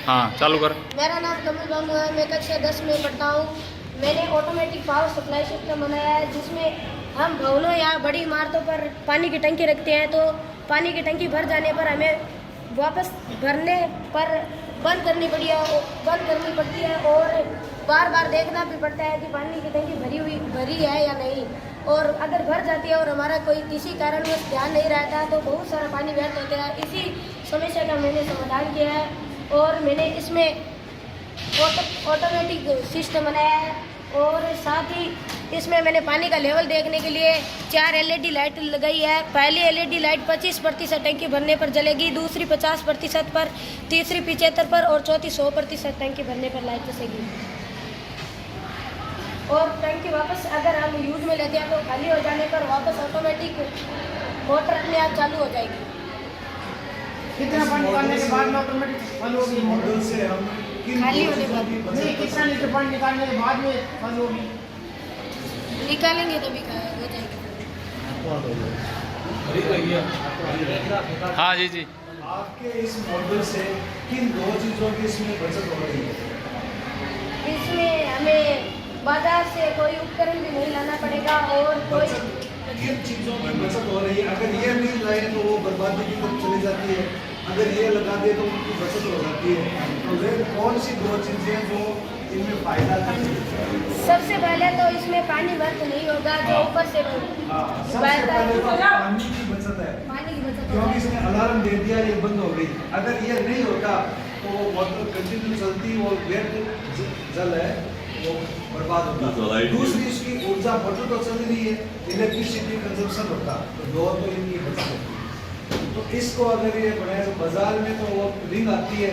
हाँ चालू कर। मेरा नाम कमल बाबू है, मैं कक्षा 10 में पढ़ता हूँ। मैंने ऑटोमेटिक पावर सप्लाई सिस्टम बनाया है जिसमें हम भवनों या बड़ी इमारतों पर पानी की टंकी रखते हैं, तो पानी की टंकी भर जाने पर हमें वापस भरने पर बंद करनी पड़ती है और बार बार देखना भी पड़ता है कि पानी की टंकी भरी है या नहीं। और अगर भर जाती है और हमारा कोई किसी कारणवश ध्यान नहीं रहता तो बहुत सारा पानी व्यर्थ होता है। इसी समस्या का मैंने समाधान किया है और मैंने इसमें ऑटोमेटिक सिस्टम बनाया है और साथ ही इसमें मैंने पानी का लेवल देखने के लिए 4 LED लाइट लगाई है। पहली LED लाइट 25% टंकी भरने पर जलेगी, दूसरी 50% पर, तीसरी 75 पर और चौथी 100% टंकी भरने पर लाइट जलेगी। और टंकी वापस अगर हम यूज में लेते हैं तो खाली हो जाने पर वापस ऑटोमेटिक मोटर अपने आप चालू हो जाएगी। कितना पानी निकालने के बाद में ऑटोमेटिक चालू होगी मोटर से? हम खाली होने पर नहीं, कितना लीटर पानी निकालने के बाद में चालू होगी? निकालेंगे तभी हो जाएगी। हाँ जी जी। आपके इस मॉडल से किन 2 चीज़ों की इसमें बचत हो रही है? इसमें हमें बाजार से कोई उपकरण भी नहीं लाना पड़ेगा और कोई किन चीज़ों की बचत हो रही है? अगर ये नहीं लाए तो वो बर्बादी की तरफ चली जाती है, अगर ये लगा दे तो उनकी बचत हो जाती है। तो वे कौन सी 2 चीज़ें जो इनमें फायदा करती है? सबसे पहले तो इसमें पानी व्यर्थ नहीं होगा, जो ऊपर से सबसे पहले तो पानी की बचत है, पानी की बचत क्योंकि होगी। इसने अलार्म दे दिया, ये बंद हो गई। अगर ये नहीं होता तो वो मोटर कंटिन्यू चलती और व्यर्थ जल है वो बर्बाद होता। दूसरी इसकी ऊर्जा मोटर तो चल रही है, इलेक्ट्रिसिटी कंजम्पशन होता, तो 2 तो इनकी बचत होती। तो इसको अगर ये बनाए तो बाजार में तो वो रिंग आती है,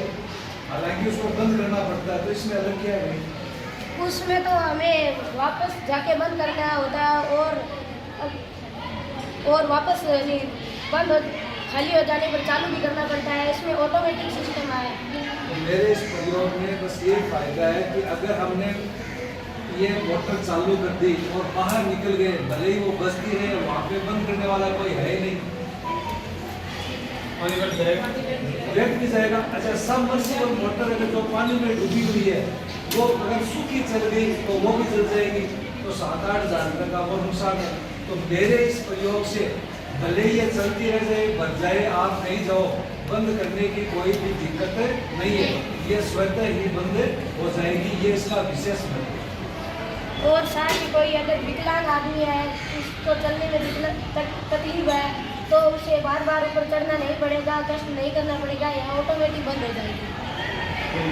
हालांकि उसको बंद करना पड़ता है, तो इसमें अलग क्या है? उसमें तो हमें वापस जाके बंद करना होता है और वापस बंद हो खाली हो जाने पर चालू भी करना पड़ता है। इसमें ऑटोमेटिक सिस्टम आया है। तो मेरे इस प्रयोग में बस ये फायदा है कि अगर हमने ये मोटर चालू कर दी और बाहर निकल गए, भले ही वो बस्ती है, वहाँ पे बंद करने वाला कोई है ही नहीं, व्यर्थ भी जाएगा। अच्छा, सबमर्सिबल मोटर अगर जो पानी में डूबी हुई है वो अगर सूखी चल गई तो वो भी जल जाएगी, तो 7-8 हज़ार रुपये का वो नुकसान है। तो मेरे इस प्रयोग से भले ही ये चलती रह जाए, बच जाए, आप नहीं जाओ, बंद करने की कोई भी दिक्कत नहीं है, ये स्वतः ही बंद हो जाएगी। ये इसका विशेष है। और साथ ही कोई अगर विकलांग आदमी है, उसको चलने में तकलीफ है, तो उसे बार बार ऊपर चढ़ना नहीं पड़ेगा, कष्ट नहीं करना पड़ेगा, यह ऑटोमेटिक बंद हो जाएगी।